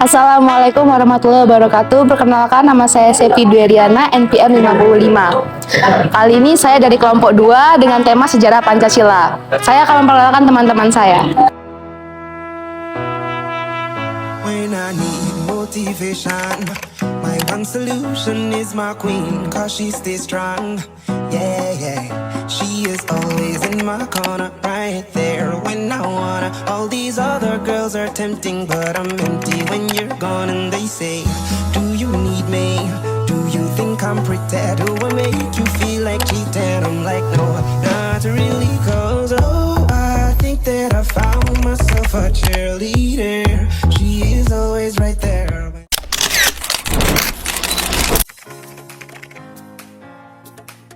Assalamualaikum warahmatullahi wabarakatuh. Perkenalkan, nama saya Sepi Dueriana, NPM 55. Kali ini saya dari kelompok 2 dengan tema sejarah Pancasila. Saya akan memperkenalkan teman-teman saya. When I need motivation, my one solution is my queen, cause she stays strong. Yeah, yeah. She is always in my corner, right there when I wanna. All these other girls are tempting, but I'm empty when you're gone. And they say, do you need me? Do you think I'm pretty? Do I make you feel like cheating? I'm like, no, not really, cause oh, I think that I found myself a cheerleader. She is always right there.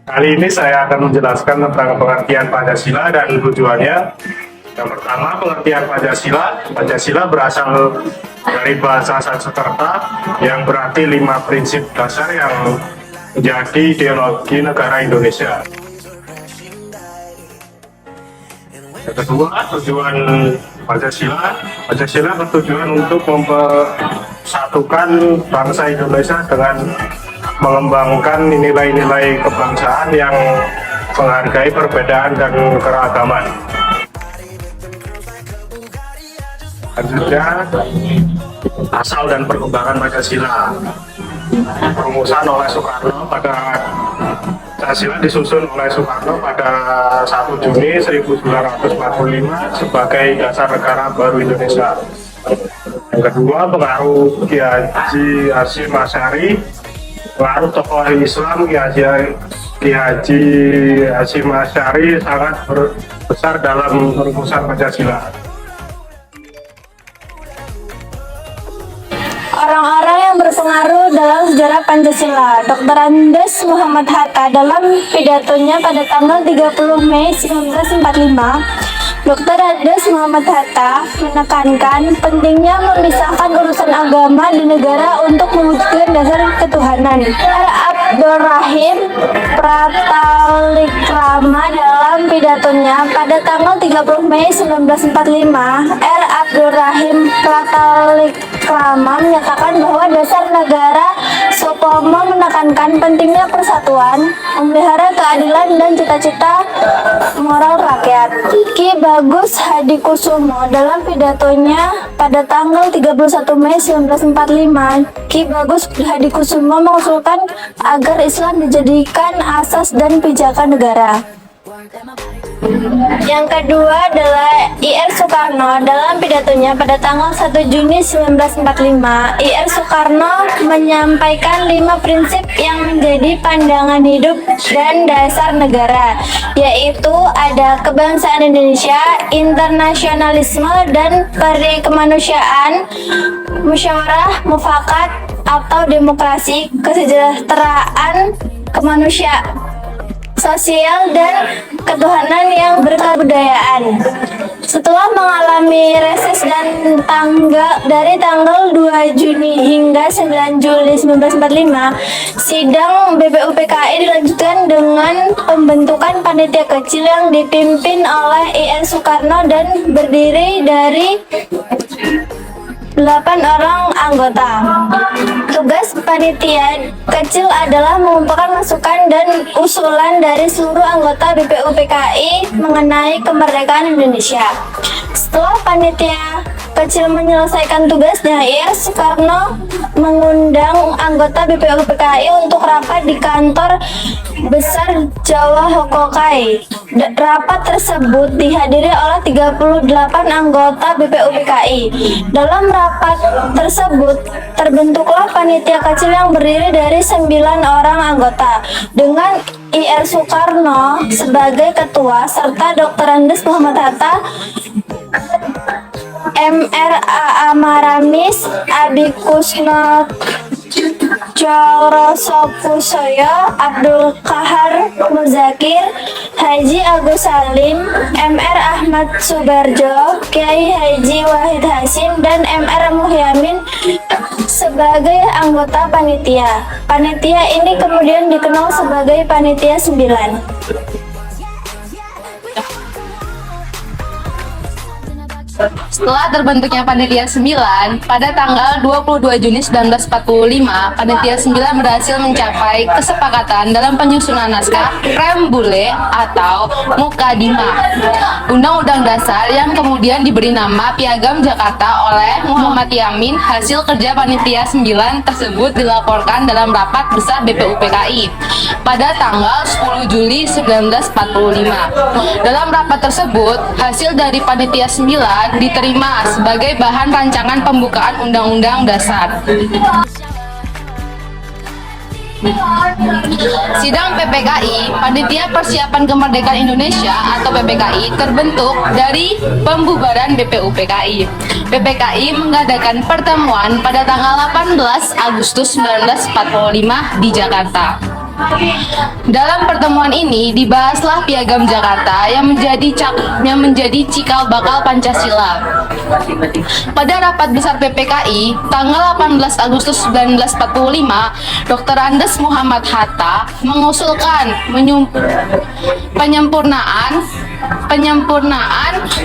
Kali ini saya akan menjelaskan tentang pengertian Pancasila dan tujuannya. Yang pertama, pengertian Pancasila. Pancasila berasal dari bahasa Sanskerta yang berarti 5 prinsip dasar yang menjadi ideologi negara Indonesia. Yang kedua, tujuan Pancasila. Pancasila bertujuan untuk mempersatukan bangsa Indonesia dengan mengembangkan nilai-nilai kebangsaan yang menghargai perbedaan dan keragaman. Selanjutnya, asal dan perkembangan Pancasila. Perumusan oleh Soekarno pada Pancasila disusun oleh Soekarno pada 1 Juni 1945 sebagai dasar negara baru Indonesia. Yang kedua, pengaruh Ki Haji Hashim Asy'ari. Pengaruh tokoh Islam Ki Haji Hashim Asy'ari sangat besar dalam perumusan Pancasila. Orang-orang yang berpengaruh dalam sejarah Pancasila. Dr. Andes Muhammad Hatta dalam pidatonya pada tanggal 30 Mei 1945, Dr. Andes Muhammad Hatta menekankan pentingnya memisahkan urusan agama di negara untuk mewujudkan dasar ketuhanan. R. Abdul Rahim Pratalikrama dalam pidatonya pada tanggal 30 Mei 1945, R. Abdul Rahim Pratalikrama menyatakan bahwa dasar negara Soekarno menekankan pentingnya persatuan, memelihara keadilan dan cita-cita moral rakyat. Ki Bagus Hadikusumo dalam pidatonya pada tanggal 31 Mei 1945, Ki Bagus Hadikusumo mengusulkan agar Islam dijadikan asas dan pijakan negara. Yang kedua adalah Ir Soekarno dalam pidatonya pada tanggal 1 Juni 1945. Ir Soekarno menyampaikan 5 prinsip yang menjadi pandangan hidup dan dasar negara, yaitu ada kebangsaan Indonesia, internasionalisme dan perikemanusiaan, musyawarah mufakat atau demokrasi, kesejahteraan kemanusiaan sosial dan ketuhanan yang berkebudayaan. Setelah mengalami reses dan dari tanggal 2 Juni hingga 9 Juli 1945, sidang BPUPKI dilanjutkan dengan pembentukan panitia kecil yang dipimpin oleh Ir Soekarno dan berdiri dari 8 orang anggota. Tugas panitia kecil adalah mengumpulkan masukan dan usulan dari seluruh anggota BPUPKI mengenai kemerdekaan Indonesia. Setelah panitia kecil menyelesaikan tugasnya, Ir Soekarno mengundang anggota BPUPKI untuk rapat di kantor besar Jawa Hokokai. Rapat tersebut dihadiri oleh 38 anggota BPUPKI. Dalam rapat tersebut terbentuklah panitia kecil yang berdiri dari 9 orang anggota dengan Ir Soekarno sebagai ketua serta Dr. Andes Muhammad Hatta, Mr. A. Maramis, Adi Kusno Corosopusoyo, Abdul Kahar Muzakir, Haji Agus Salim, Mr. Ahmad Subarjo, Kiai Haji Wahid Hasim, dan Mr. Muhyamin sebagai anggota panitia. Panitia ini kemudian dikenal sebagai Panitia 9. Setelah terbentuknya Panitia 9, pada tanggal 22 Juni 1945, Panitia 9 berhasil mencapai kesepakatan dalam penyusunan naskah Preambule atau Mukadimah Undang-Undang Dasar yang kemudian diberi nama Piagam Jakarta oleh Muhammad Yamin. Hasil kerja Panitia 9 tersebut dilaporkan dalam rapat besar BPUPKI pada tanggal 10 Juli 1945. Dalam rapat tersebut, hasil dari Panitia 9 diterima sebagai bahan rancangan pembukaan Undang-Undang Dasar. Sidang PPKI, Panitia Persiapan Kemerdekaan Indonesia atau PPKI, terbentuk dari pembubaran BPUPKI. PPKI mengadakan pertemuan pada tanggal 18 Agustus 1945 di Jakarta. Dalam pertemuan ini dibahaslah Piagam Jakarta yang menjadi cikal bakal Pancasila. Pada rapat besar PPKI tanggal 18 Agustus 1945, Dr. Andes Muhammad Hatta mengusulkan penyempurnaan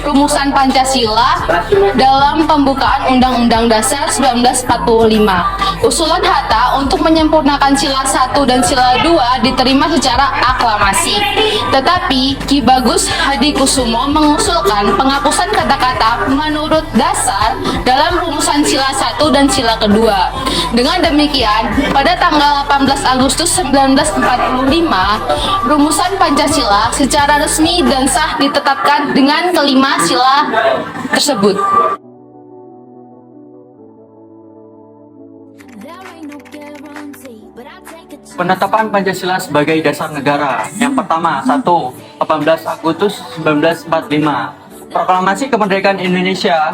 rumusan Pancasila dalam pembukaan Undang-Undang Dasar 1945. Usulan Hatta untuk menyempurnakan sila 1 dan sila 2 diterima secara aklamasi. Tetapi Ki Bagus Hadikusumo mengusulkan penghapusan kata-kata menurut dasar dalam rumusan sila 1 dan sila kedua. Dengan demikian, pada tanggal 18 Agustus 1945, rumusan Pancasila secara resmi dan sah ditetapkan dengan kelima sila tersebut. Penetapan Pancasila sebagai dasar negara. Yang pertama, 1. 18 Agustus 1945. Proklamasi Kemerdekaan Indonesia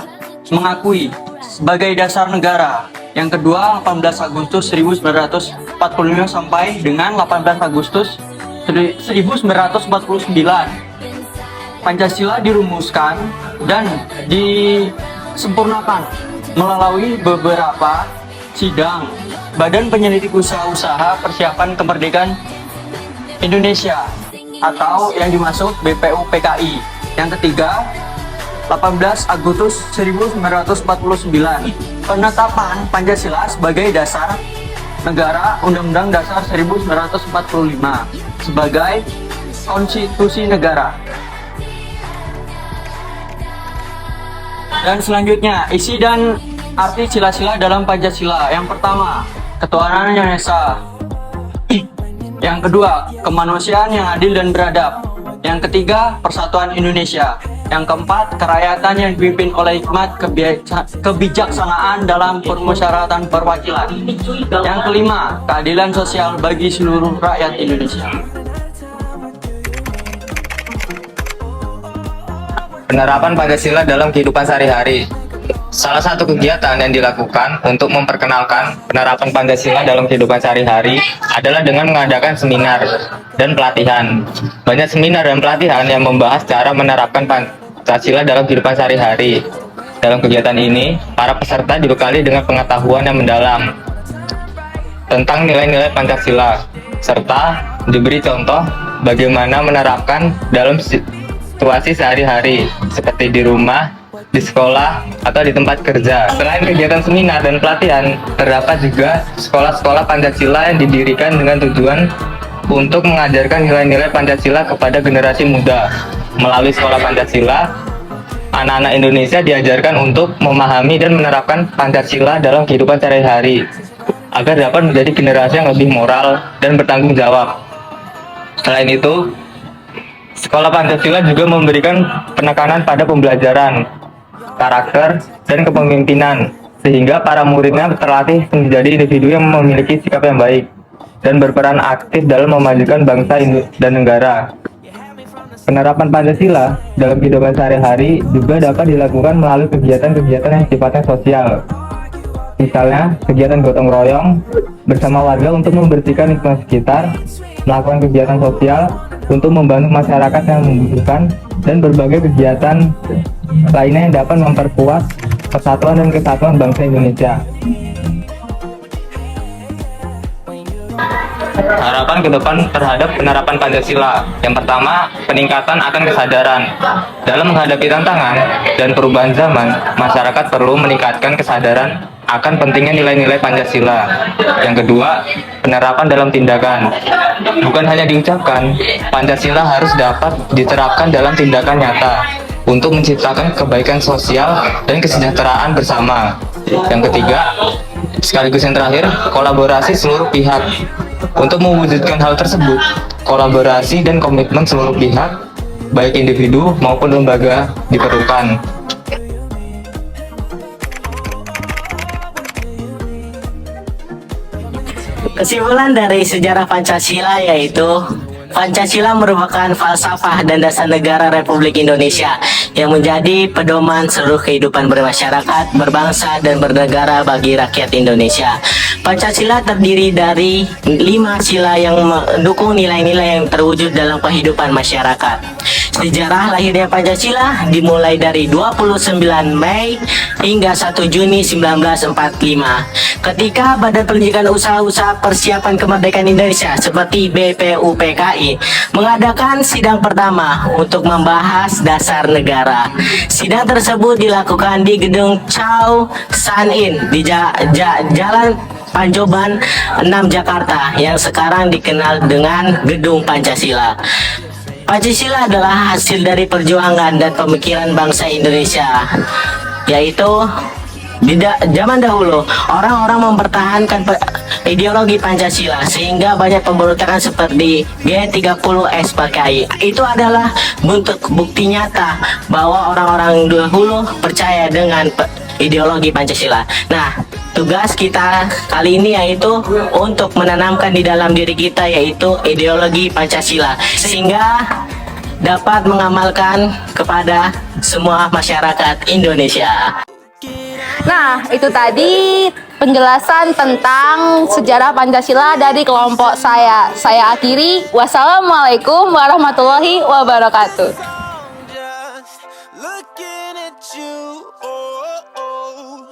mengakui sebagai dasar negara. Yang kedua, 18 Agustus 1945 sampai dengan 18 Agustus 1949. Pancasila dirumuskan dan disempurnakan melalui beberapa sidang Badan Penyelidik Usaha-Usaha Persiapan Kemerdekaan Indonesia atau yang dimaksud BPUPKI. Yang ketiga, 18 Agustus 1949, penetapan Pancasila sebagai dasar negara, Undang-Undang Dasar 1945 sebagai konstitusi negara. Dan selanjutnya, isi dan arti sila-sila dalam Pancasila. Yang pertama, ketuhanan yang esa. Yang kedua, kemanusiaan yang adil dan beradab. Yang ketiga, persatuan Indonesia. Yang keempat, kerakyatan yang dipimpin oleh hikmat kebijaksanaan dalam permusyawaratan perwakilan. Yang kelima, keadilan sosial bagi seluruh rakyat Indonesia. Penerapan Pancasila dalam kehidupan sehari-hari. Salah satu kegiatan yang dilakukan untuk memperkenalkan penerapan Pancasila dalam kehidupan sehari-hari adalah dengan mengadakan seminar dan pelatihan. Banyak seminar dan pelatihan yang membahas cara menerapkan Pancasila dalam kehidupan sehari-hari. Dalam kegiatan ini, para peserta dibekali dengan pengetahuan yang mendalam tentang nilai-nilai Pancasila, serta diberi contoh bagaimana menerapkan dalam situasi sehari-hari, seperti di rumah, di sekolah, atau di tempat kerja. Selain kegiatan seminar dan pelatihan, terdapat juga sekolah-sekolah Pancasila yang didirikan dengan tujuan untuk mengajarkan nilai-nilai Pancasila kepada generasi muda. Melalui sekolah Pancasila, anak-anak Indonesia diajarkan untuk memahami dan menerapkan Pancasila dalam kehidupan sehari-hari, agar dapat menjadi generasi yang lebih moral dan bertanggung jawab. Selain itu, sekolah Pancasila juga memberikan penekanan pada pembelajaran, karakter, dan kepemimpinan, sehingga para muridnya terlatih menjadi individu yang memiliki sikap yang baik dan berperan aktif dalam memajukan bangsa dan negara. Penerapan Pancasila dalam kehidupan sehari-hari juga dapat dilakukan melalui kegiatan-kegiatan yang sifatnya sosial. Misalnya, kegiatan gotong royong bersama warga untuk membersihkan lingkungan sekitar, melakukan kegiatan sosial untuk membantu masyarakat yang membutuhkan, dan berbagai kegiatan lainnya yang dapat memperkuat persatuan dan kesatuan bangsa Indonesia. harapan ke depan terhadap penerapan Pancasila. Yang pertama, peningkatan akan kesadaran. Dalam menghadapi tantangan dan perubahan zaman, masyarakat perlu meningkatkan kesadaran akan pentingnya nilai-nilai Pancasila. Yang kedua, penerapan dalam tindakan. Bukan hanya diucapkan, Pancasila harus dapat diterapkan dalam tindakan nyata untuk menciptakan kebaikan sosial dan kesejahteraan bersama. Yang ketiga, sekaligus yang terakhir, kolaborasi seluruh pihak. Untuk mewujudkan hal tersebut, kolaborasi dan komitmen seluruh pihak, baik individu maupun lembaga, diperlukan. Kesimpulan dari sejarah Pancasila yaitu Pancasila merupakan falsafah dan dasar negara Republik Indonesia yang menjadi pedoman seluruh kehidupan bermasyarakat, berbangsa, dan bernegara bagi rakyat Indonesia. Pancasila terdiri dari 5 sila yang mendukung nilai-nilai yang terwujud dalam kehidupan masyarakat. Sejarah lahirnya Pancasila dimulai dari 29 Mei hingga 1 Juni 1945 ketika Badan Pendidikan Usaha-Usaha Persiapan Kemerdekaan Indonesia seperti BPUPKI mengadakan sidang pertama untuk membahas dasar negara. Sidang tersebut dilakukan di Gedung Chow San In di Jalan Panjoban 6 Jakarta yang sekarang dikenal dengan Gedung Pancasila. Pancasila adalah hasil dari perjuangan dan pemikiran bangsa Indonesia, yaitu di zaman dahulu orang-orang mempertahankan ideologi Pancasila sehingga banyak pemberontakan seperti G30 SPKI. Itu adalah bentuk bukti nyata bahwa orang-orang dahulu percaya dengan ideologi Pancasila. Nah, tugas kita kali ini yaitu untuk menanamkan di dalam diri kita yaitu ideologi Pancasila sehingga dapat mengamalkan kepada semua masyarakat Indonesia. Nah, itu tadi penjelasan tentang sejarah Pancasila dari kelompok saya. Saya akhiri. Wassalamualaikum warahmatullahi wabarakatuh. Just looking at you, oh, oh.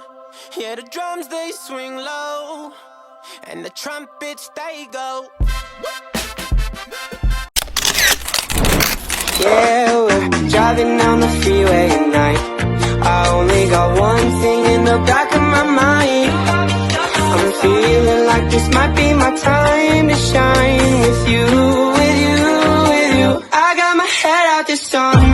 Yeah, the drums they swing low, and the trumpets they go. Yeah, we're driving down the freeway at night. I only got one thing in the back of my mind. I'm feeling like this might be my time to shine with you, with you, with you. I got my head out the sun.